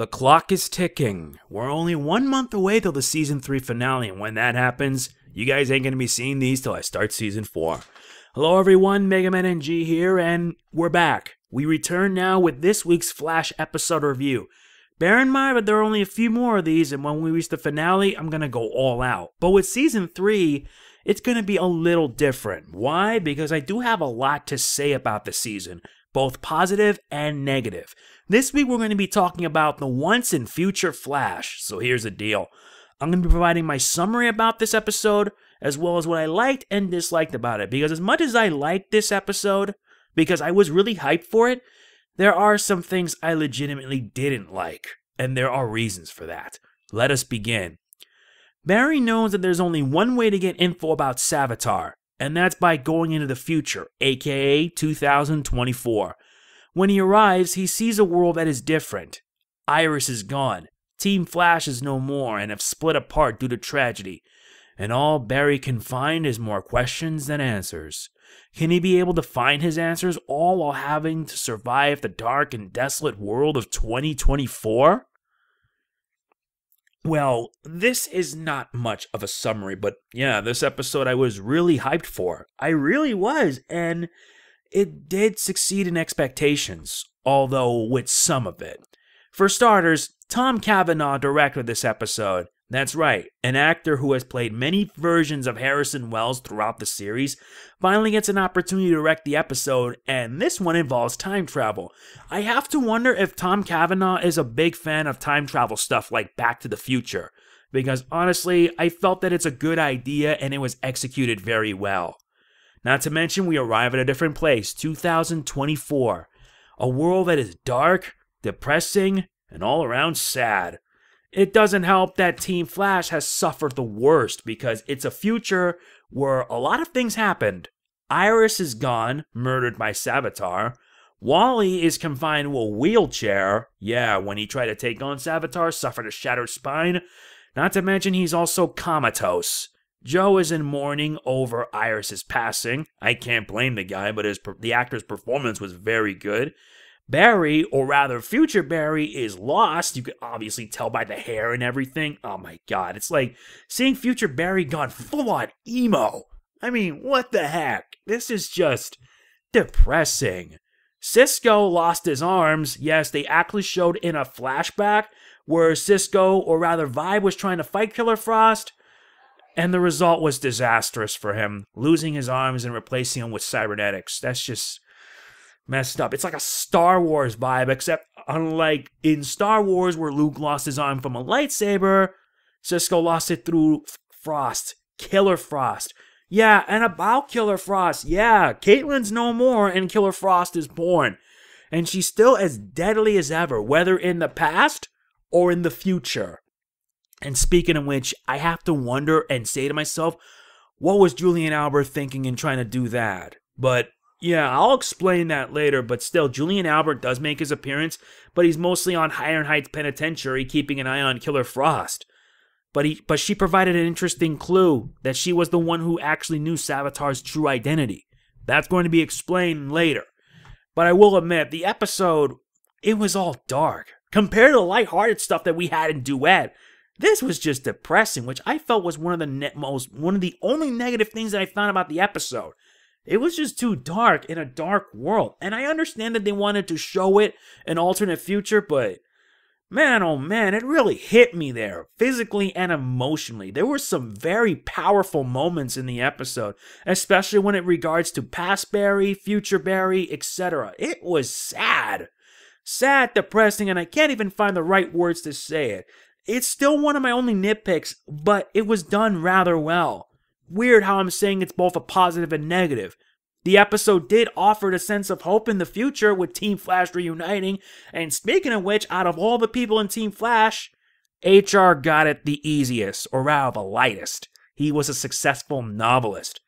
The clock is ticking. We're only 1 month away till the Season 3 finale, and when that happens, you guys ain't gonna be seeing these till I start Season 4. Hello everyone, Mega Man NG here, and we're back. We return now with this week's Flash episode review. Bear in mind that there are only a few more of these, and when we reach the finale, I'm gonna go all out. But with Season 3, it's gonna be a little different. Why? Because I do have a lot to say about the season, both positive and negative. This week we're going to be talking about the once and future Flash, so here's the deal. I'm going to be providing my summary about this episode, as well as what I liked and disliked about it, because as much as I liked this episode, because I was really hyped for it, there are some things I legitimately didn't like, and there are reasons for that. Let us begin. Barry knows that there's only one way to get info about Savitar, and that's by going into the future, aka 2024. When he arrives, he sees a world that is different. Iris is gone, Team Flash is no more and have split apart due to tragedy, and all Barry can find is more questions than answers. Can he be able to find his answers all while having to survive the dark and desolate world of 2024? Well, this is not much of a summary, but yeah, this episode I was really hyped for. I really was, and it did succeed in expectations, although with some of it. For starters, Tom Cavanaugh directed this episode. That's right, an actor who has played many versions of Harrison Wells throughout the series finally gets an opportunity to direct the episode, and this one involves time travel. I have to wonder if Tom Cavanaugh is a big fan of time travel stuff like Back to the Future, because honestly, I felt that it's a good idea and it was executed very well. Not to mention, we arrive at a different place, 2024, a world that is dark, depressing, and all around sad. It doesn't help that Team Flash has suffered the worst because it's a future where a lot of things happened. Iris is gone, murdered by Savitar. Wally is confined to a wheelchair. Yeah, when he tried to take on Savitar, suffered a shattered spine. Not to mention he's also comatose. Joe is in mourning over Iris's passing. I can't blame the guy, but the actor's performance was very good. Barry, or rather future Barry, is lost. You can obviously tell by the hair and everything. Oh my god, it's like seeing future Barry gone full-on emo. I mean, what the heck? This is just depressing. Cisco lost his arms. Yes, they actually showed in a flashback where Cisco, or rather Vibe, was trying to fight Killer Frost. And the result was disastrous for him, losing his arms and replacing them with cybernetics. That's just messed up. It's like a Star Wars vibe, except unlike in Star Wars where Luke lost his arm from a lightsaber, Cisco lost it through Frost, Killer Frost. Yeah, and about Killer Frost, yeah, Caitlyn's no more and Killer Frost is born. And she's still as deadly as ever, whether in the past or in the future. And speaking of which, I have to wonder and say to myself, what was Julian Albert thinking in trying to do that? But yeah, I'll explain that later, but still, Julian Albert does make his appearance, but he's mostly on Iron Heights Penitentiary keeping an eye on Killer Frost. But she provided an interesting clue that she was the one who actually knew Savitar's true identity. That's going to be explained later. But I will admit, the episode, it was all dark. Compared to the lighthearted stuff that we had in Duet, this was just depressing, which I felt was one of the only negative things that I found about the episode. It was just too dark in a dark world, and I understand that they wanted to show it an alternate future, but man, oh man, it really hit me there, physically and emotionally. There were some very powerful moments in the episode, especially when it regards to past Barry, future Barry, etc. It was sad. Sad, depressing, and I can't even find the right words to say it. It's still one of my only nitpicks, but it was done rather well. Weird how I'm saying it's both a positive and negative. The episode did offer a sense of hope in the future with Team Flash reuniting, and speaking of which, out of all the people in Team Flash, HR got it the easiest, or rather the lightest. He was a successful novelist.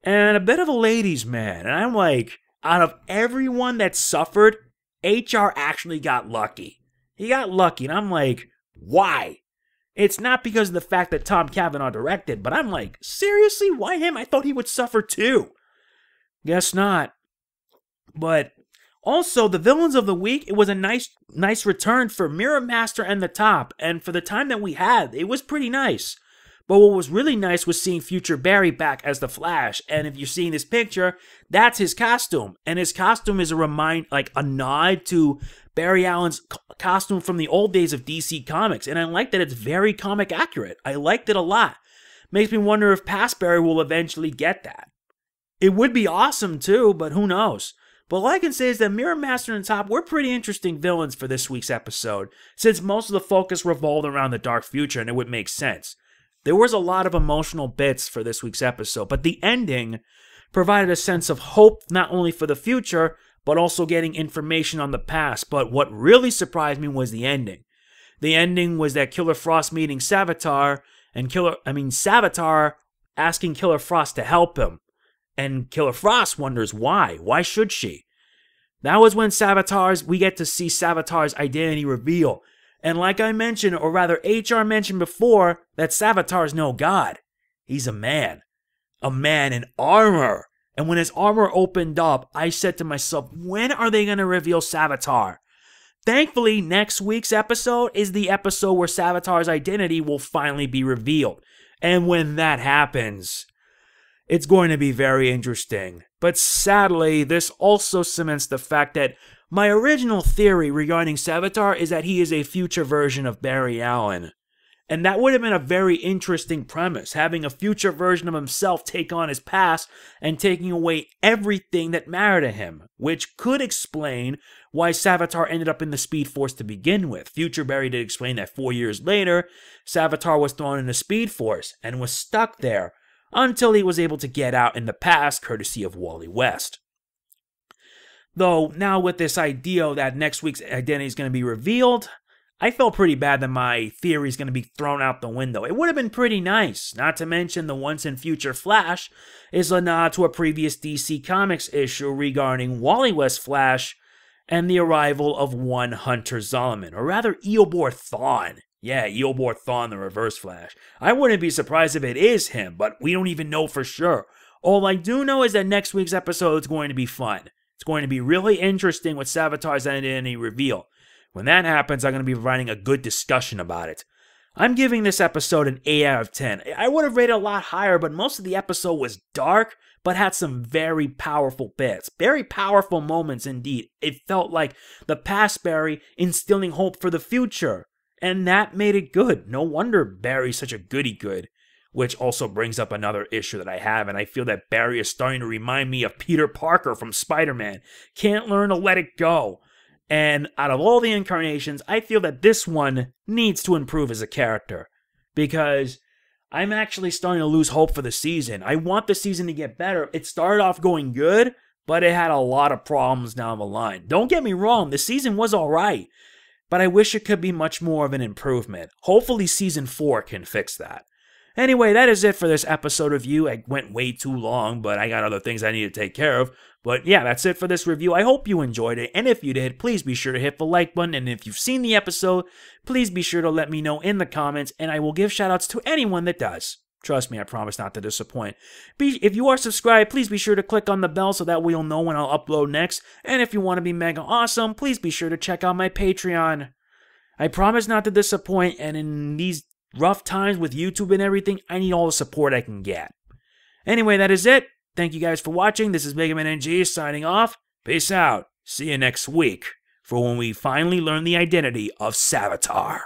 And a bit of a ladies' man, and I'm like, out of everyone that suffered, HR actually got lucky. He got lucky, and I'm like, why? It's not because of the fact that Tom Cavanaugh directed, but I'm like, seriously? Why him? I thought he would suffer too. Guess not. But Also, the villains of the week, it was a nice return for Mirror Master and the Top, and for the time that we had, it was pretty nice. But what was really nice was seeing future Barry back as the Flash, and if you're seeing this picture, that's his costume, and his costume is a nod to Barry Allen's costume from the old days of DC Comics, and I like that it's very comic accurate. I liked it a lot. Makes me wonder if past Barry will eventually get that. It would be awesome too, but who knows? But all I can say is that Mirror Master and Top were pretty interesting villains for this week's episode, since most of the focus revolved around the dark future, and it would make sense. There was a lot of emotional bits for this week's episode, but the ending provided a sense of hope not only for the future, but also getting information on the past. But what really surprised me was the ending. The ending was that Killer Frost meeting Savitar, and Savitar asking Killer Frost to help him. And Killer Frost wonders why. Why should she? That was when we get to see Savitar's identity reveal. And like I mentioned, or rather HR mentioned before, that Savitar's no god. He's a man. A man in armor. And when his armor opened up, I said to myself, when are they going to reveal Savitar? Thankfully, next week's episode is the episode where Savitar's identity will finally be revealed. And when that happens, it's going to be very interesting. But sadly, this also cements the fact that my original theory regarding Savitar is that he is a future version of Barry Allen. And that would have been a very interesting premise, having a future version of himself take on his past and taking away everything that mattered to him, which could explain why Savitar ended up in the Speed Force to begin with. Future Barry did explain that 4 years later, Savitar was thrown in the Speed Force and was stuck there until he was able to get out in the past, courtesy of Wally West. Though, now with this idea that next week's identity is going to be revealed, I felt pretty bad that my theory is going to be thrown out the window. It would have been pretty nice, not to mention the once and future Flash is a nod to a previous DC Comics issue regarding Wally West Flash and the arrival of one Hunter Zolomon, or rather Eobor Thawne. Yeah, Eobor Thawne, the Reverse Flash. I wouldn't be surprised if it is him, but we don't even know for sure. All I do know is that next week's episode is going to be fun. It's going to be really interesting with Savitar's identity reveal. When that happens, I'm going to be providing a good discussion about it. I'm giving this episode an 8 out of 10. I would have rated a lot higher, but most of the episode was dark, but had some very powerful bits. Very powerful moments indeed. It felt like the past Barry instilling hope for the future. And that made it good. No wonder Barry's such a goody-good. Which also brings up another issue that I have, and I feel that Barry is starting to remind me of Peter Parker from Spider-Man. Can't learn to let it go. And out of all the incarnations, I feel that this one needs to improve as a character. Because I'm actually starting to lose hope for the season. I want the season to get better. It started off going good, but it had a lot of problems down the line. Don't get me wrong, the season was alright. But I wish it could be much more of an improvement. Hopefully Season 4 can fix that. Anyway, that is it for this episode review. I went way too long, but I got other things I need to take care of. But yeah, that's it for this review. I hope you enjoyed it, and if you did, please be sure to hit the like button, and if you've seen the episode, please be sure to let me know in the comments, and I will give shoutouts to anyone that does. Trust me, I promise not to disappoint. If you are subscribed, please be sure to click on the bell so that way you'll know when I'll upload next, and if you want to be mega awesome, please be sure to check out my Patreon. I promise not to disappoint, and in these rough times with YouTube and everything, I need all the support I can get. Anyway, that is it. Thank you guys for watching. This is Mega Man NG signing off. Peace out. See you next week for when we finally learn the identity of Savitar.